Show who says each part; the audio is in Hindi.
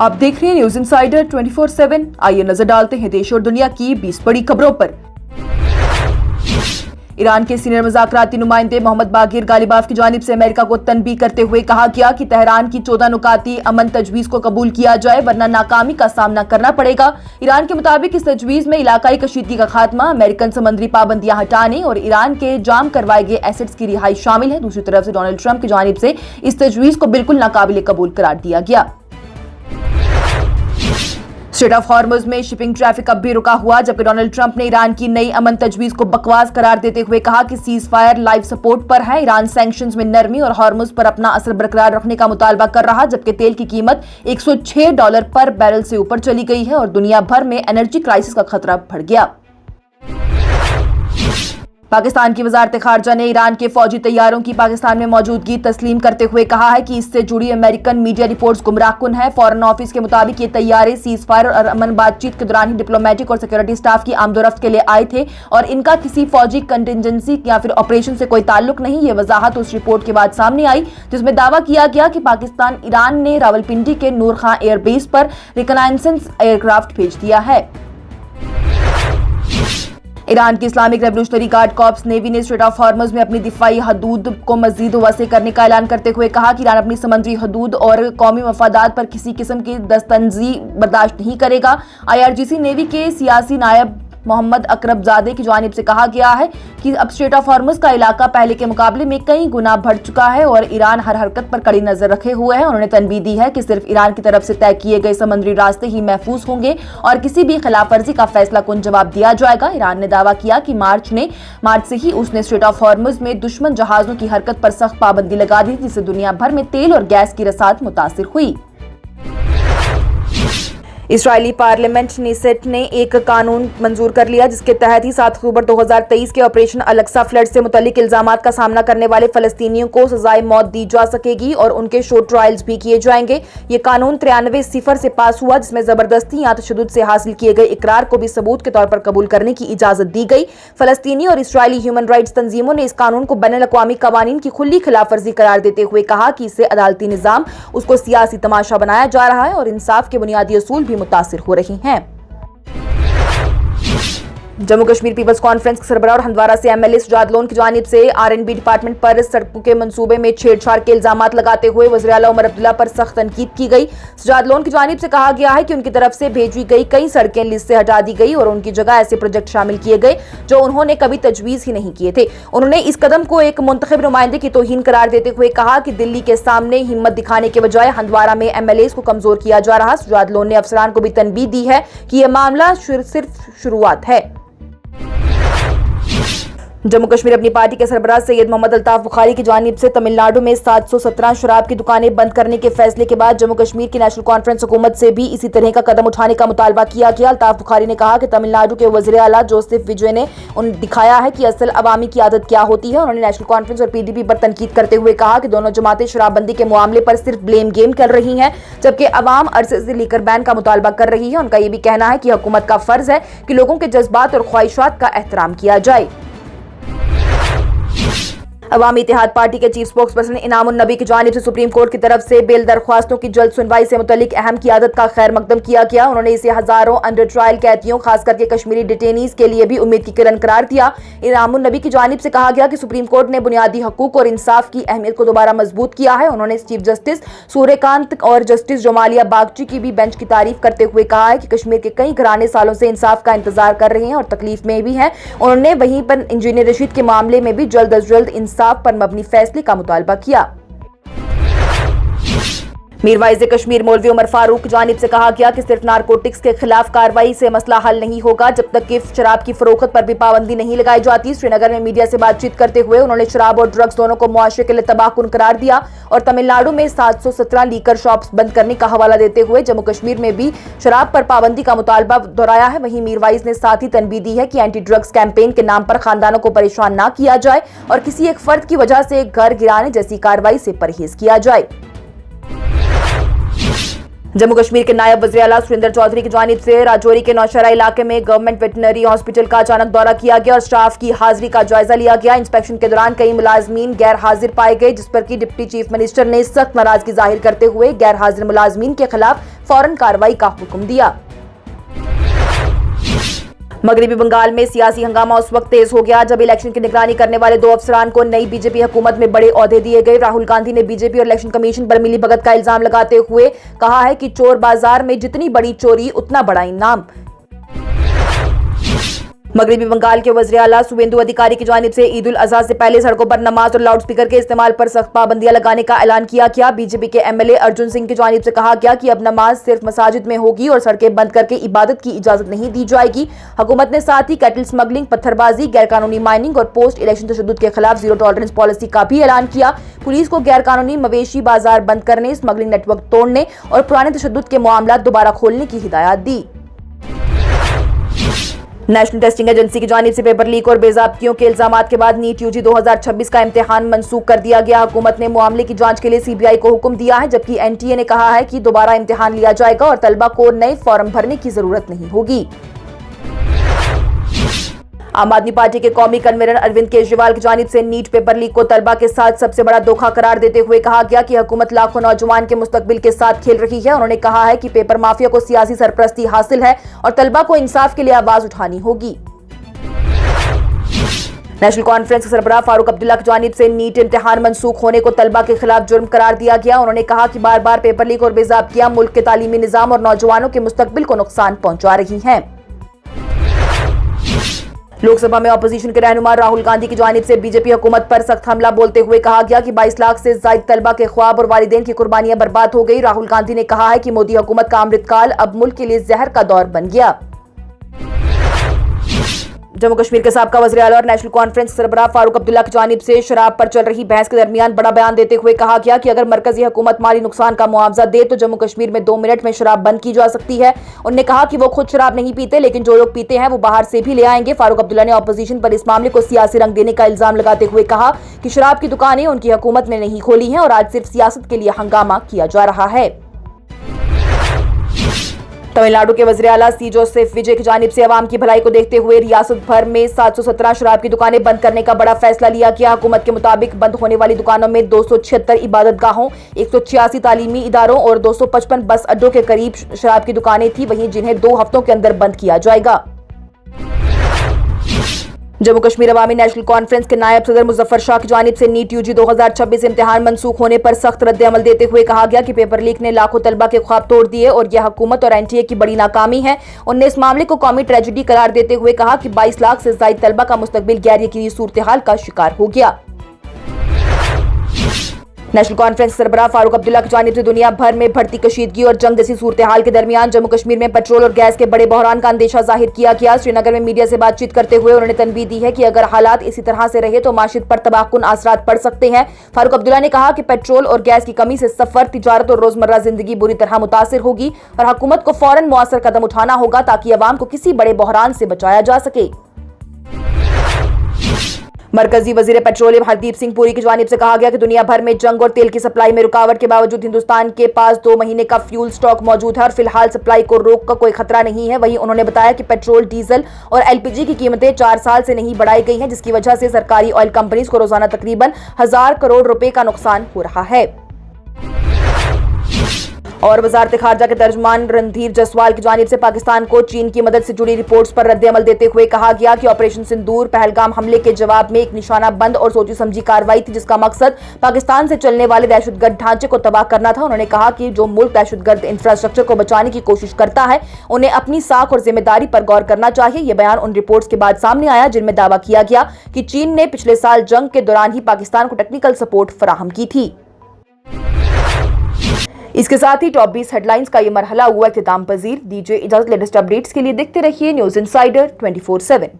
Speaker 1: आप देख रहे हैं न्यूज इंसाइडर 24/7। आइए नजर डालते हैं देश और दुनिया की 20 बड़ी खबरों पर। ईरान के सीनियर मुज़ाकराती नुमाइंदे मोहम्मद बागिर गालिबाफ की जानिब से अमेरिका को तनबीह करते हुए कहा गया कि तेहरान की 14 नुकाती अमन तजवीज़ को कबूल किया जाए वरना नाकामी का सामना करना पड़ेगा। ईरान के मुताबिक इस तजवीज़ में इलाकाई कशीदगी का खात्मा, अमेरिकन समुद्री पाबंदियां हटाने और ईरान के जाम करवाए गए एसेट्स की रिहाई शामिल है। दूसरी तरफ से डोनाल्ड ट्रंप की जानिब से इस तजवीज़ को बिल्कुल नाकाबिल कबूल करार दिया गया। स्ट्रेट ऑफ हॉर्मुज़ में शिपिंग ट्रैफिक अब भी रुका हुआ, जबकि डोनाल्ड ट्रंप ने ईरान की नई अमन तजवीज़ को बकवास करार देते हुए कहा कि सीज फायर लाइव सपोर्ट पर है। ईरान सैंक्शंस में नरमी और हॉर्मुज़ पर अपना असर बरकरार रखने का मुतालबा कर रहा, जबकि तेल की कीमत $106 पर बैरल से ऊपर चली गई है और दुनिया भर में एनर्जी क्राइसिस का खतरा बढ़ गया। पाकिस्तान की वजारत खारजा ने ईरान के फौजी तैयारों की पाकिस्तान में मौजूदगी तस्लीम करते हुए कहा है कि इससे जुड़ी अमेरिकन मीडिया रिपोर्ट्स गुमराहकुन है। फॉरेन ऑफिस के मुताबिक ये तैयारे सीज फायर और अमन बातचीत के दौरान ही डिप्लोमेटिक और सिक्योरिटी स्टाफ की आमदोरफ्त के लिए आए थे और इनका किसी फौजी कंटिजेंसी या फिर ऑपरेशन से कोई ताल्लुक नहीं। ये वजाहत उस रिपोर्ट के बाद सामने आई जिसमें दावा किया गया कि पाकिस्तान ईरान ने रावलपिंडी के नूर खां एयरबेस पर रिकनाइसेंस एयरक्राफ्ट भेज दिया है। ईरान की Islamic revolutionary guard corps navy ने स्ट्रेट ऑफ हॉर्मुज़ में अपनी दिफाई हदूद को मजीद वसी करने का ऐलान करते हुए कहा कि ईरान अपनी समुद्री हदूद और कौमी मफादात पर किसी किस्म की दस्तंजी बर्दाश्त नहीं करेगा। IRGC नेवी के सियासी नायब मोहम्मद अकरबजादे की जानिब से कहा गया है कि अब स्ट्रेट ऑफ हॉर्मुज़ का इलाका पहले के मुकाबले में कई गुना बढ़ चुका है और ईरान हर हरकत पर कड़ी नजर रखे हुए है। उन्होंने तनबीह दी है कि सिर्फ ईरान की तरफ से तय किए गए समुद्री रास्ते ही महफूज होंगे और किसी भी खिलाफ वर्जी का फैसला कुन जवाब दिया जाएगा। ईरान ने दावा किया कि मार्च से ही उसने स्ट्रेट ऑफ हॉर्मुज़ में दुश्मन जहाजों की हरकत पर सख्त पाबंदी लगा दी, जिससे दुनिया भर में तेल और गैस की रसाद मुतासिर हुई। इस्राएली पार्लियामेंट नीसेट ने एक कानून मंजूर कर लिया जिसके तहत ही 7 अक्टूबर 2023 के ऑपरेशन अलक्सा फ्लड से मुतल्लिक इल्जामात का सामना करने वाले फलस्तीनियों को सजाए मौत दी जा सकेगी और उनके शो ट्रायल्स भी किए जाएंगे। ये कानून 93-0 से पास हुआ, जिसमें जबरदस्ती या तशद्दुद से हासिल किए गए इकरार को भी सबूत के तौर पर कबूल करने की इजाजत दी गई। फलस्तीनी और इसराइली ह्यूमन राइट्स तंजीमों ने इस कानून को बैनुल-अक़वामी कवानीन की खुली खिलाफ वर्जी करार देते हुए कहा कि इससे अदालती निज़ाम उसको सियासी तमाशा बनाया जा रहा है और इंसाफ के बुनियादी असूल भी मुतासिर हो रही हैं। जम्मू कश्मीर पीपल्स कॉन्फ्रेंस के सरबराह और हंदवारा से MLA सुजात लोन की जानिब से R&B डिपार्टमेंट पर सड़कों के मंसूबे में छेड़छाड़ के इल्जामात लगाते हुए वज़ीर आला उमर अब्दुल्ला पर सख्त तनकीद की गई। सुजात लोन की जानिब से कहा गया है कि उनकी तरफ से भेजी गई कई सड़कें लिस्ट से हटा दी गई और उनकी जगह ऐसे प्रोजेक्ट शामिल किए गए जो उन्होंने कभी तजवीज़ ही नहीं किए थे। उन्होंने इस कदम को एक मुंतखब नुमाइंदे की तौहीन करार देते हुए कहा कि दिल्ली के सामने हिम्मत दिखाने के बजाय हंदवारा में MLAs को कमजोर किया जा रहा। सुजात लोन ने अफसरान को भी तनबीह दी है कि यह मामला सिर्फ शुरुआत है। जम्मू कश्मीर अपनी पार्टी के सरबराह सैयद मोहम्मद अल्ताफ बुखारी की जानिब से तमिलनाडु में 717 शराब की दुकानें बंद करने के फैसले के बाद जम्मू कश्मीर की नेशनल कॉन्फ्रेंस हुकूमत से भी इसी तरह का कदम उठाने का मुतालबा किया गया। अल्ताफ बुखारी ने कहा कि तमिलनाडु के वज़ीर आला जोसेफ विजय ने दिखाया है कि असल अवामी की आदत क्या होती है। उन्होंने नेशनल कॉन्फ्रेंस और PDP पर तनकीद करते हुए कहा कि दोनों जमातें शराबबंदी के मामले पर सिर्फ ब्लेम गेम कर रही हैं, जबकि अवाम अरसे से लीकर बैन का मुतालबा कर रही है। उनका यह भी कहना है कि हुकूमत का फर्ज है कि लोगों के जज्बात और ख्वाहिशात का एहतराम किया जाए। अवामी इत्तेहाद पार्टी के चीफ स्पोक्स पर्सन इनामुन नबी की जानिब से सुप्रीम कोर्ट की तरफ से बेल दरख्वास्तों की जल्द सुनवाई से मुतल्लिक अहम क़ियादत का खैर मकदम किया गया। उन्होंने इसे हजारों अंडर ट्रायल कैदियों खास करके कश्मीरी डिटेनीज के लिए भी उम्मीद की किरण करार दिया। इनामुन नबी की जानिब से कहा गया कि सुप्रीम कोर्ट ने बुनियादी हकूक और इंसाफ की अहमियत को दोबारा मजबूत किया है। उन्होंने चीफ जस्टिस सूर्यकांत और जस्टिस जोमालिया बागची की भी बेंच की तारीफ करते हुए कहा है कि कश्मीर के कई घराने सालों से इंसाफ का इंतजार कर रहे हैं और तकलीफ में भी हैं। उन्होंने वहीं पर इंजीनियर रशीद के मामले में भी जल्द अज जल्द इंसाफ पर मबनी फैसले का मुतालबा किया। मीर वाइज़ कश्मीर मौलवी उमर फारूक की जानिब से कहा गया कि सिर्फ नारकोटिक्स के खिलाफ कार्रवाई से मसला हल नहीं होगा जब तक कि शराब की फरोख्त पर भी पाबंदी नहीं लगाई जाती। श्रीनगर में मीडिया से बातचीत करते हुए उन्होंने शराब और ड्रग्स दोनों को मुआशरे के लिए तबाहकुन करार दिया और तमिलनाडु में 717 लीकर शॉप्स बंद करने का हवाला देते हुए जम्मू कश्मीर में भी शराब पर पाबंदी का मुतालबा दोहराया है। वहीं मीर वाइज़ ने साथ ही तनबीह दी है कि एंटी ड्रग्स कैंपेन के नाम पर खानदानों को परेशान न किया जाए और किसी एक फर्द की वजह से घर गिराने जैसी कार्रवाई से परहेज किया जाए। जम्मू कश्मीर के नायब वज़ीर आला सुरेंद्र चौधरी की जानिब से राजौरी के नौशहरा इलाके में गवर्नमेंट वेटनरी हॉस्पिटल का अचानक दौरा किया गया और स्टाफ की हाजिरी का जायजा लिया गया। इंस्पेक्शन के दौरान कई मुलाजमीन गैर हाजिर पाए गए, जिस पर कि डिप्टी चीफ मिनिस्टर ने सख्त नाराजगी जाहिर करते हुए गैर हाजिर मुलाजमीन के खिलाफ फौरन कार्रवाई का हुक्म दिया। मगरबी बंगाल में सियासी हंगामा उस वक्त तेज हो गया जब इलेक्शन की निगरानी करने वाले 2 अफसरान को नई बीजेपी हुकूमत में बड़े ओहदे दिए गए। राहुल गांधी ने बीजेपी और इलेक्शन कमीशन पर मिलीभगत का इल्जाम लगाते हुए कहा है कि चोर बाजार में जितनी बड़ी चोरी उतना बड़ा इनाम। मगरबी बंगाल के वज़ीर आला शुवेंदु अधिकारी की जानिब से ईद उल अजहा से पहले सड़कों पर नमाज और लाउडस्पीकर के इस्तेमाल पर सख्त पाबंदियां लगाने का ऐलान किया गया। बीजेपी के एमएलए अर्जुन सिंह की जानिब से कहा गया कि अब नमाज सिर्फ मसाजिद में होगी और सड़कें बंद करके इबादत की इजाजत नहीं दी जाएगी। हुकूमत ने साथ ही कैटल स्मगलिंग, पत्थरबाजी, गैरकानूनी माइनिंग और पोस्ट इलेक्शन तशद्दुद के खिलाफ जीरो टॉलरेंस पॉलिसी का भी ऐलान किया। पुलिस को गैरकानूनी मवेशी बाजार बंद करने, स्मगलिंग नेटवर्क तोड़ने और पुराने तशद्दुद के मामला दोबारा खोलने की हिदायत दी। नेशनल टेस्टिंग एजेंसी की जानिब से पेपर लीक और बेज़ाब्तियों के इल्जामात के बाद नीट यूजी 2026 का इम्तिहान मनसूख कर दिया गया। हुकूमत ने मामले की जांच के लिए सीबीआई को हुक्म दिया है, जबकि एनटीए ने कहा है कि दोबारा इम्तिहान लिया जाएगा और तलबा को नए फॉर्म भरने की जरूरत नहीं होगी। आम आदमी पार्टी के कौमी कन्वीनर अरविंद केजरीवाल की जानिब से नीट पेपर लीक को तलबा के साथ सबसे बड़ा धोखा करार देते हुए कहा गया कि हुकूमत लाखों नौजवान के मुस्तकबिल के साथ खेल रही है। उन्होंने कहा है कि पेपर माफिया को सियासी सरपरस्ती हासिल है और तलबा को इंसाफ के लिए आवाज उठानी होगी। नेशनल कॉन्फ्रेंस के सरबराह फारूक अब्दुल्ला की जानिब से नीट इम्तिहान मनसूख होने को तलबा के खिलाफ जुर्म करार दिया गया। उन्होंने कहा कि बार बार पेपर लीक और बेज़ाब्तियां मुल्क के तालीमी निज़ाम और नौजवानों के मुस्तकबिल को नुकसान पहुंचा रही हैं। लोकसभा में अपोजिशन के रहनुमा राहुल गांधी की जानिब से बीजेपी हुकूमत पर सख्त हमला बोलते हुए कहा गया कि 22 लाख से ज्यादा तलबा के ख्वाब और वालिदैन की कुर्बानियां बर्बाद हो गई। राहुल गांधी ने कहा है कि मोदी हुकूमत का अमृतकाल अब मुल्क के लिए जहर का दौर बन गया। जम्मू कश्मीर के साबका वज़ीर आला और नेशनल कॉन्फ्रेंस सरबराह फारूक अब्दुल्ला की जानिब से शराब पर चल रही बहस के दरमियान बड़ा बयान देते हुए कहा गया कि अगर मरकजी हुकूमत माली नुकसान का मुआवजा दे तो जम्मू कश्मीर में 2 मिनट में शराब बंद की जा सकती है। उन्होंने कहा कि वो खुद शराब नहीं पीते, लेकिन जो लोग पीते हैं वो बाहर से भी ले आएंगे। फारूक अब्दुल्ला ने अपोजिशन पर इस मामले को सियासी रंग देने का इल्जाम लगाते हुए कहा कि शराब की दुकानें उनकी हुकूमत ने नहीं खोली हैं और आज सिर्फ सियासत के लिए हंगामा किया जा रहा है। तमिलनाडु के वज़ीर आला सी जोसेफ विजय की जानिब से अवाम की भलाई को देखते हुए रियासत भर में 717 शराब की दुकानें बंद करने का बड़ा फैसला लिया गया। हुकूमत के मुताबिक बंद होने वाली दुकानों में 276 इबादतगाहों, 186 तालीमी इदारों और 255 बस अड्डों के करीब शराब की दुकानें थी, वहीं जिन्हें 2 हफ्तों के अंदर बंद किया जाएगा। जम्मू कश्मीर अवामी नेशनल कॉन्फ्रेंस के नायब सदर मुजफ्फर शाह की जानिब से नीट यूजी 2026 इम्तिहान मनसूख होने पर सख्त रद्द अमल देते हुए कहा गया कि पेपर लीक ने लाखों तलबा के ख्वाब तोड़ दिए और यह हुकूमत और एनटीए की बड़ी नाकामी है। उन्होंने इस मामले को कौमी ट्रेजेडी करार देते हुए कहा कि 22 लाख से ज्यादा तलबा का मुस्तकबिल गैर यकीनी सूरत हाल का शिकार हो गया। नेशनल कॉन्फ्रेंस सरबराह फारूक अब्दुल्ला की जानिब से दुनिया भर में बढ़ती कशीदगी और जंग जैसी सूरत हाल के दरमियान जम्मू कश्मीर में पेट्रोल और गैस के बड़े बहरान का अंदेशा जाहिर किया गया। श्रीनगर में मीडिया से बातचीत करते हुए उन्होंने तनबीह दी है कि अगर हालात इसी तरह से रहे तो माशियत पर तबाहकुन असरात पड़ सकते हैं। फारूक अब्दुल्ला ने कहा कि पेट्रोल और गैस की कमी से सफर, तिजारत और रोजमर्रा जिंदगी बुरी तरह मुतासिर होगी और हुकूमत को फौरन मुअस्सर कदम उठाना होगा ताकि अवाम को किसी बड़े बहरान से बचाया जा सके। मरकजी वजीर पेट्रोलियम हरदीप सिंह पुरी की जानिब से कहा गया कि दुनिया भर में जंग और तेल की सप्लाई में रुकावट के बावजूद हिंदुस्तान के पास 2 महीने का फ्यूल स्टॉक मौजूद है और फिलहाल सप्लाई को रोक का कोई खतरा नहीं है। वहीं उन्होंने बताया कि पेट्रोल, डीजल और एलपीजी की कीमतें 4 साल से नहीं बढ़ाई गई हैं, जिसकी वजह से सरकारी ऑयल कंपनीज को रोजाना तकरीबन 1000 करोड़ रुपए का नुकसान हो रहा है। और वजारत खारजा के तर्जुमान रणधीर जसवाल की जानिब से पाकिस्तान को चीन की मदद से जुड़ी रिपोर्ट्स पर रद्द अमल देते हुए कहा गया कि ऑपरेशन सिंदूर पहलगाम हमले के जवाब में एक निशाना बंद और सोची समझी कार्रवाई थी, जिसका मकसद पाकिस्तान से चलने वाले दहशतगर्द ढांचे को तबाह करना था। उन्होंने कहा कि जो मुल्क दहशतगर्द इंफ्रास्ट्रक्चर को बचाने की कोशिश करता है उन्हें अपनी साख और जिम्मेदारी पर गौर करना चाहिए। यह बयान उन रिपोर्ट्स के बाद सामने आया जिनमें दावा किया गया कि चीन ने पिछले साल जंग के दौरान ही पाकिस्तान को टेक्निकल सपोर्ट फराहम की थी। इसके साथ ही टॉप 20 हेडलाइंस का ये मरहला हुआ इख्तिताम पजीर। दीजिए इजाजत। लेटेस्ट अपडेट्स के लिए देखते रहिए न्यूज इंसाइडर 24/7।